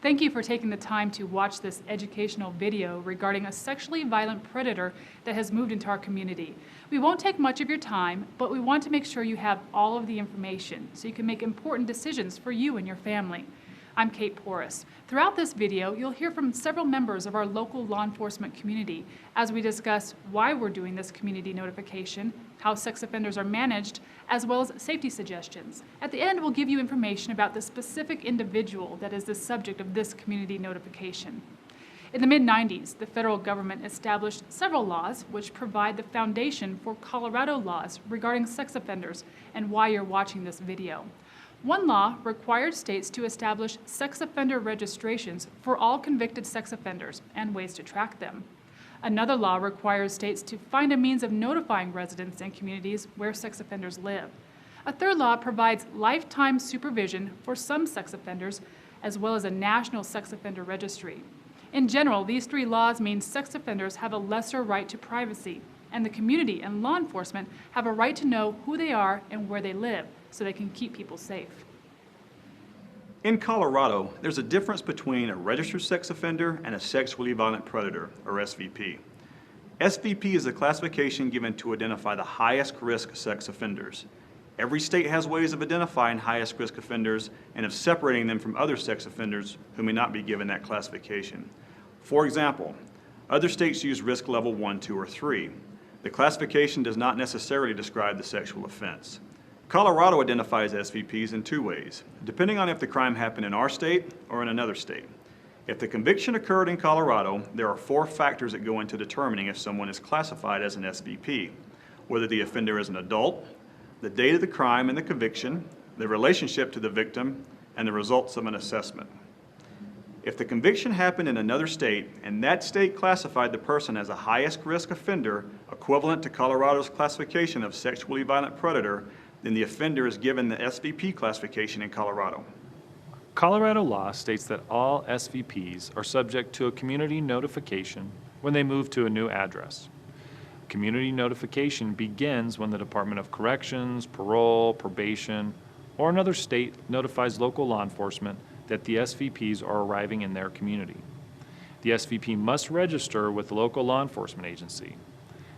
Thank you for taking the time to watch this educational video regarding a sexually violent predator that has moved into our community. We won't take much of your time, but we want to make sure you have all of the information so you can make important decisions for you and your family. I'm Kate Porras. Throughout this video, you'll hear from several members of our local law enforcement community as we discuss why we're doing this community notification, how sex offenders are managed, as well as safety suggestions. At the end, we'll give you information about the specific individual that is the subject of this community notification. In the mid-90s, the federal government established several laws which provide the foundation for Colorado laws regarding sex offenders and why you're watching this video. One law required states to establish sex offender registrations for all convicted sex offenders and ways to track them. Another law requires states to find a means of notifying residents and communities where sex offenders live. A third law provides lifetime supervision for some sex offenders, as well as a national sex offender registry. In general, these three laws mean sex offenders have a lesser right to privacy, and the community and law enforcement have a right to know who they are and where they live, so they can keep people safe. In Colorado, there's a difference between a registered sex offender and a sexually violent predator, or SVP. SVP is a classification given to identify the highest risk sex offenders. Every state has ways of identifying highest risk offenders and of separating them from other sex offenders who may not be given that classification. For example, other states use risk level 1, 2, or 3. The classification does not necessarily describe the sexual offense. Colorado identifies SVPs in two ways, depending on if the crime happened in our state or in another state. If the conviction occurred in Colorado, there are 4 factors that go into determining if someone is classified as an SVP: whether the offender is an adult, the date of the crime and the conviction, the relationship to the victim, and the results of an assessment. If the conviction happened in another state and that state classified the person as a highest risk offender equivalent to Colorado's classification of sexually violent predator, then the offender is given the SVP classification in Colorado. Colorado law states that all SVPs are subject to a community notification when they move to a new address. Community notification begins when the Department of Corrections, Parole, Probation, or another state notifies local law enforcement that the SVPs are arriving in their community. The SVP must register with the local law enforcement agency.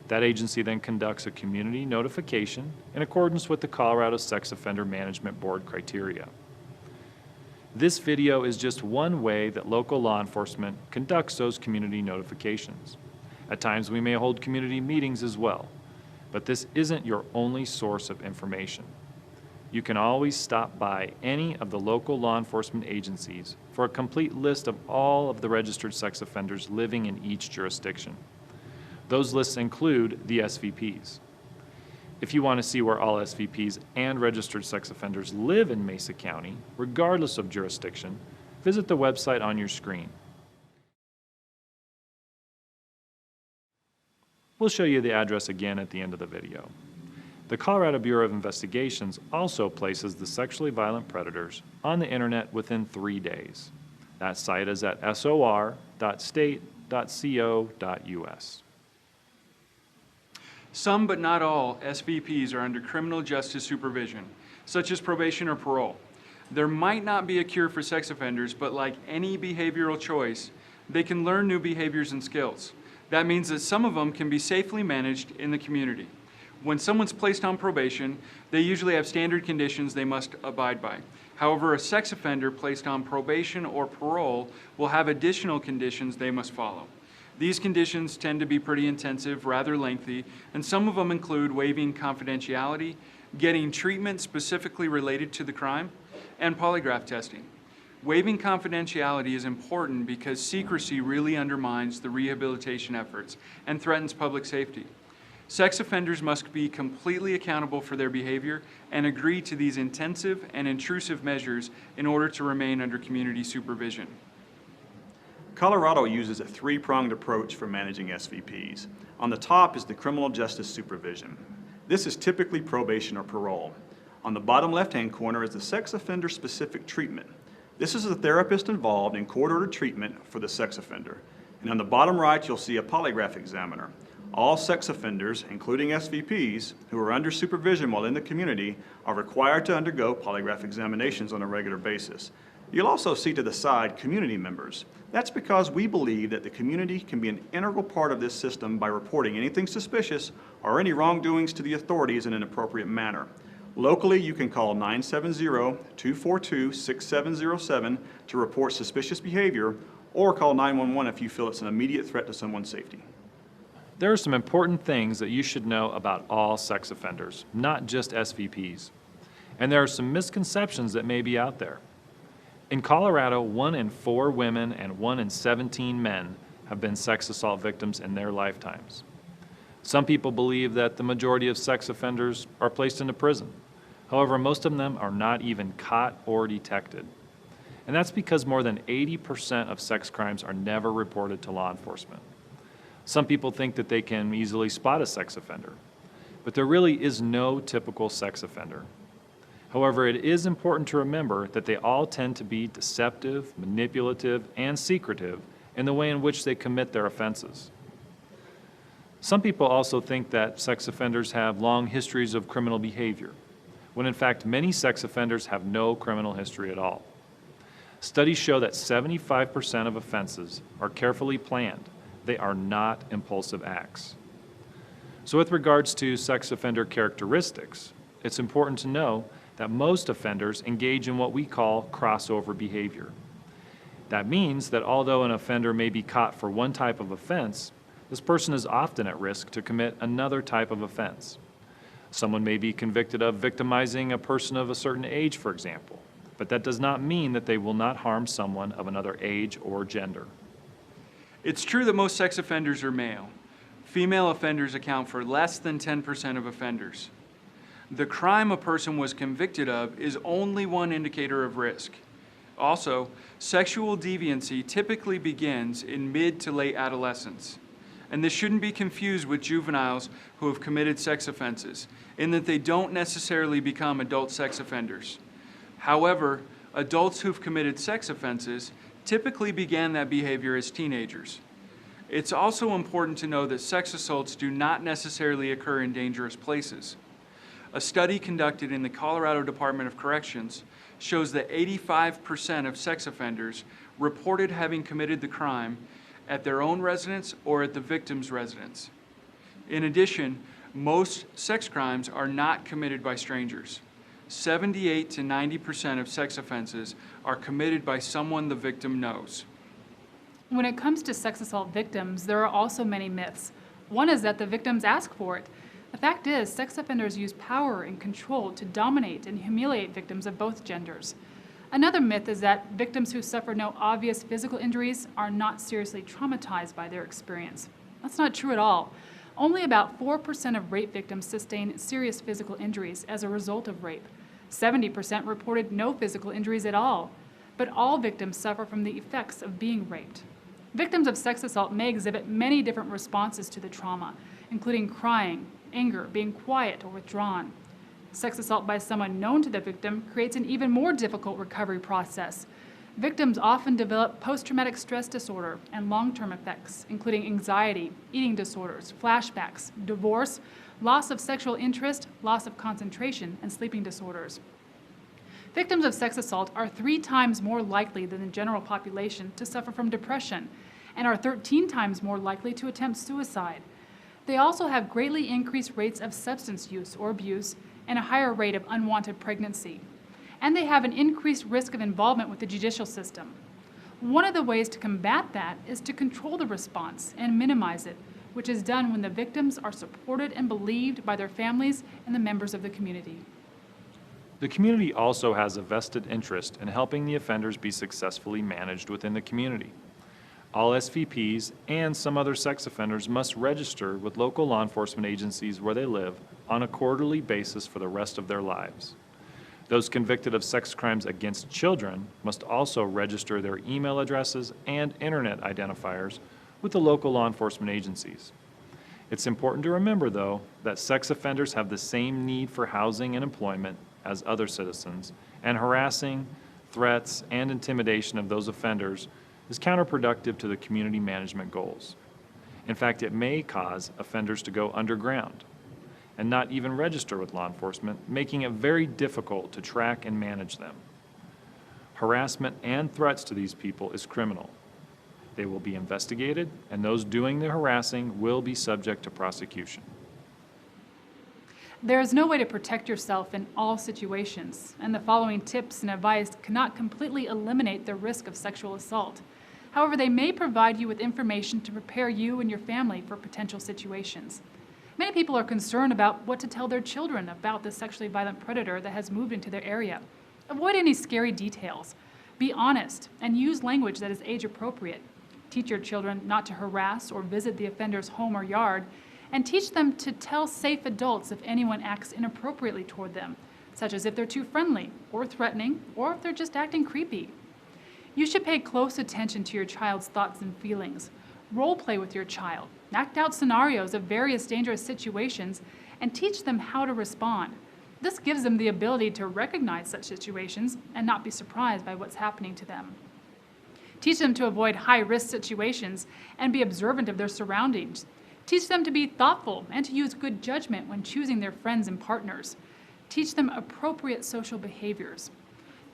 That agency then conducts a community notification in accordance with the Colorado Sex Offender Management Board criteria. This video is just one way that local law enforcement conducts those community notifications. At times we may hold community meetings as well, but this isn't your only source of information. You can always stop by any of the local law enforcement agencies for a complete list of all of the registered sex offenders living in each jurisdiction. Those lists include the SVPs. If you want to see where all SVPs and registered sex offenders live in Mesa County, regardless of jurisdiction, visit the website on your screen. We'll show you the address again at the end of the video. The Colorado Bureau of Investigations also places the sexually violent predators on the internet within 3 days. That site is at sor.state.co.us. Some, but not all, SVPs are under criminal justice supervision, such as probation or parole. There might not be a cure for sex offenders, but like any behavioral choice, they can learn new behaviors and skills. That means that some of them can be safely managed in the community. When someone's placed on probation, they usually have standard conditions they must abide by. However, a sex offender placed on probation or parole will have additional conditions they must follow. These conditions tend to be pretty intensive, rather lengthy, and some of them include waiving confidentiality, getting treatment specifically related to the crime, and polygraph testing. Waiving confidentiality is important because secrecy really undermines the rehabilitation efforts and threatens public safety. Sex offenders must be completely accountable for their behavior and agree to these intensive and intrusive measures in order to remain under community supervision. Colorado uses a 3-pronged approach for managing SVPs. On the top is the criminal justice supervision. This is typically probation or parole. On the bottom left-hand corner is the sex offender specific treatment. This is the therapist involved in court-ordered treatment for the sex offender. And on the bottom right, you'll see a polygraph examiner. All sex offenders, including SVPs, who are under supervision while in the community, are required to undergo polygraph examinations on a regular basis. You'll also see to the side community members. That's because we believe that the community can be an integral part of this system by reporting anything suspicious or any wrongdoings to the authorities in an appropriate manner. Locally, you can call 970-242-6707 to report suspicious behavior, or call 911 if you feel it's an immediate threat to someone's safety. There are some important things that you should know about all sex offenders, not just SVPs. And there are some misconceptions that may be out there. In Colorado, 1 in 4 women and 1 in 17 men have been sex assault victims in their lifetimes. Some people believe that the majority of sex offenders are placed into prison. However, most of them are not even caught or detected. And that's because more than 80% of sex crimes are never reported to law enforcement. Some people think that they can easily spot a sex offender, but there really is no typical sex offender. However, it is important to remember that they all tend to be deceptive, manipulative, and secretive in the way in which they commit their offenses. Some people also think that sex offenders have long histories of criminal behavior, when in fact many sex offenders have no criminal history at all. Studies show that 75% of offenses are carefully planned. They are not impulsive acts. So with regards to sex offender characteristics, it's important to know that most offenders engage in what we call crossover behavior. That means that although an offender may be caught for one type of offense, this person is often at risk to commit another type of offense. Someone may be convicted of victimizing a person of a certain age, for example, but that does not mean that they will not harm someone of another age or gender. It's true that most sex offenders are male. Female offenders account for less than 10% of offenders. The crime a person was convicted of is only one indicator of risk. Also, sexual deviancy typically begins in mid to late adolescence. And this shouldn't be confused with juveniles who have committed sex offenses, in that they don't necessarily become adult sex offenders. However, adults who've committed sex offenses typically began that behavior as teenagers. It's also important to know that sex assaults do not necessarily occur in dangerous places. A study conducted in the Colorado Department of Corrections shows that 85% of sex offenders reported having committed the crime at their own residence or at the victim's residence. In addition, most sex crimes are not committed by strangers. 78 to 90% of sex offenses are committed by someone the victim knows. When it comes to sex assault victims, there are also many myths. One is that the victims ask for it. The fact is, sex offenders use power and control to dominate and humiliate victims of both genders. Another myth is that victims who suffer no obvious physical injuries are not seriously traumatized by their experience. That's not true at all. Only about 4% of rape victims sustain serious physical injuries as a result of rape. 70% reported no physical injuries at all. But all victims suffer from the effects of being raped. Victims of sex assault may exhibit many different responses to the trauma, including crying, anger, being quiet or withdrawn. Sex assault by someone known to the victim creates an even more difficult recovery process. Victims often develop post-traumatic stress disorder and long-term effects, including anxiety, eating disorders, flashbacks, divorce, loss of sexual interest, loss of concentration, and sleeping disorders. Victims of sex assault are 3 times more likely than the general population to suffer from depression and are 13 times more likely to attempt suicide. They also have greatly increased rates of substance use or abuse and a higher rate of unwanted pregnancy. And they have an increased risk of involvement with the judicial system. One of the ways to combat that is to control the response and minimize it, which is done when the victims are supported and believed by their families and the members of the community. The community also has a vested interest in helping the offenders be successfully managed within the community. All SVPs and some other sex offenders must register with local law enforcement agencies where they live on a quarterly basis for the rest of their lives. Those convicted of sex crimes against children must also register their email addresses and internet identifiers with the local law enforcement agencies. It's important to remember, though, that sex offenders have the same need for housing and employment as other citizens, and harassing, threats, and intimidation of those offenders is counterproductive to the community management goals. In fact, it may cause offenders to go underground and not even register with law enforcement, making it very difficult to track and manage them. harassment and threats to these people is criminal. They will be investigated, and those doing the harassing will be subject to prosecution. There is no way to protect yourself in all situations, and the following tips and advice cannot completely eliminate the risk of sexual assault. However, they may provide you with information to prepare you and your family for potential situations. Many people are concerned about what to tell their children about the sexually violent predator that has moved into their area. Avoid any scary details. Be honest and use language that is age appropriate. Teach your children not to harass or visit the offender's home or yard, and teach them to tell safe adults if anyone acts inappropriately toward them, such as if they're too friendly or threatening, or if they're just acting creepy. You should pay close attention to your child's thoughts and feelings. Role play with your child. Act out scenarios of various dangerous situations and teach them how to respond. This gives them the ability to recognize such situations and not be surprised by what's happening to them. Teach them to avoid high-risk situations and be observant of their surroundings. Teach them to be thoughtful and to use good judgment when choosing their friends and partners. Teach them appropriate social behaviors.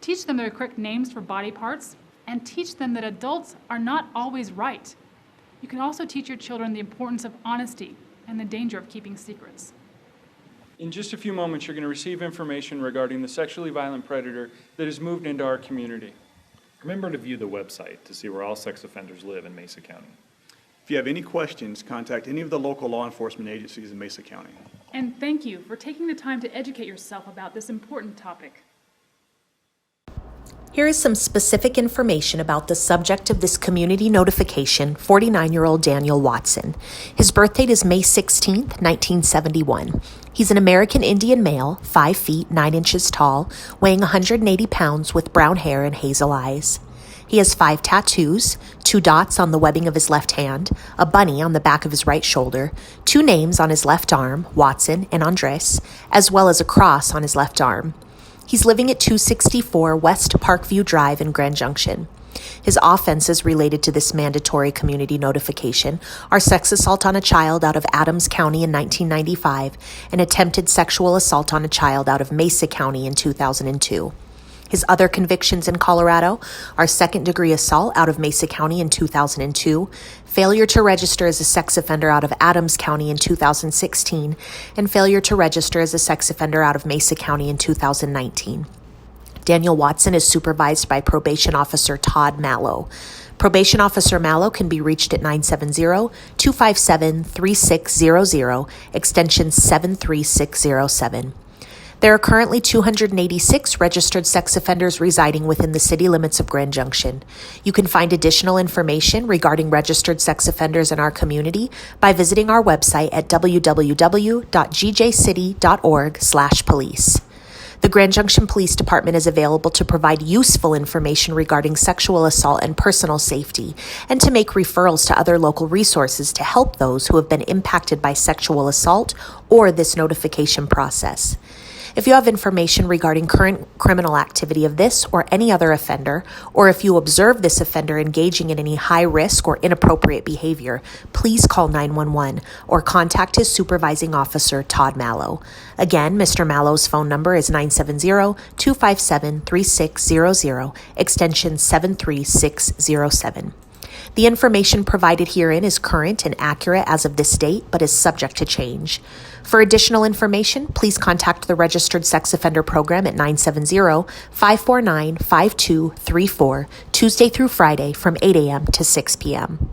Teach them their correct names for body parts, and teach them that adults are not always right. You can also teach your children the importance of honesty and the danger of keeping secrets. In just a few moments, you're going to receive information regarding the sexually violent predator that has moved into our community. Remember to view the website to see where all sex offenders live in Mesa County. If you have any questions, contact any of the local law enforcement agencies in Mesa County. And thank you for taking the time to educate yourself about this important topic. Here is some specific information about the subject of this community notification, 49-year-old Daniel Watson. His birth date is May 16, 1971. He's an American Indian male, 5 feet 9 inches tall, weighing 180 pounds with brown hair and hazel eyes. He has 5 tattoos, 2 dots on the webbing of his left hand, a bunny on the back of his right shoulder, 2 names on his left arm, Watson and Andres, as well as a cross on his left arm. He's living at 264 West Parkview Drive in Grand Junction. His offenses related to this mandatory community notification are sex assault on a child out of Adams County in 1995 and attempted sexual assault on a child out of Mesa County in 2002. His other convictions in Colorado are second-degree assault out of Mesa County in 2002, failure to register as a sex offender out of Adams County in 2016, and failure to register as a sex offender out of Mesa County in 2019. Daniel Watson is supervised by Probation Officer Todd Mallow. Probation Officer Mallow can be reached at 970-257-3600, extension 73607. There are currently 286 registered sex offenders residing within the city limits of Grand Junction. You can find additional information regarding registered sex offenders in our community by visiting our website at www.gjcity.org/police. The Grand Junction Police Department is available to provide useful information regarding sexual assault and personal safety, and to make referrals to other local resources to help those who have been impacted by sexual assault or this notification process. If you have information regarding current criminal activity of this or any other offender, or if you observe this offender engaging in any high risk or inappropriate behavior, please call 911 or contact his supervising officer, Todd Mallow. Again, Mr. Mallow's phone number is 970-257-3600, extension 73607. The information provided herein is current and accurate as of this date, but is subject to change. For additional information, please contact the Registered Sex Offender Program at 970-549-5234, Tuesday through Friday from 8 a.m. to 6 p.m.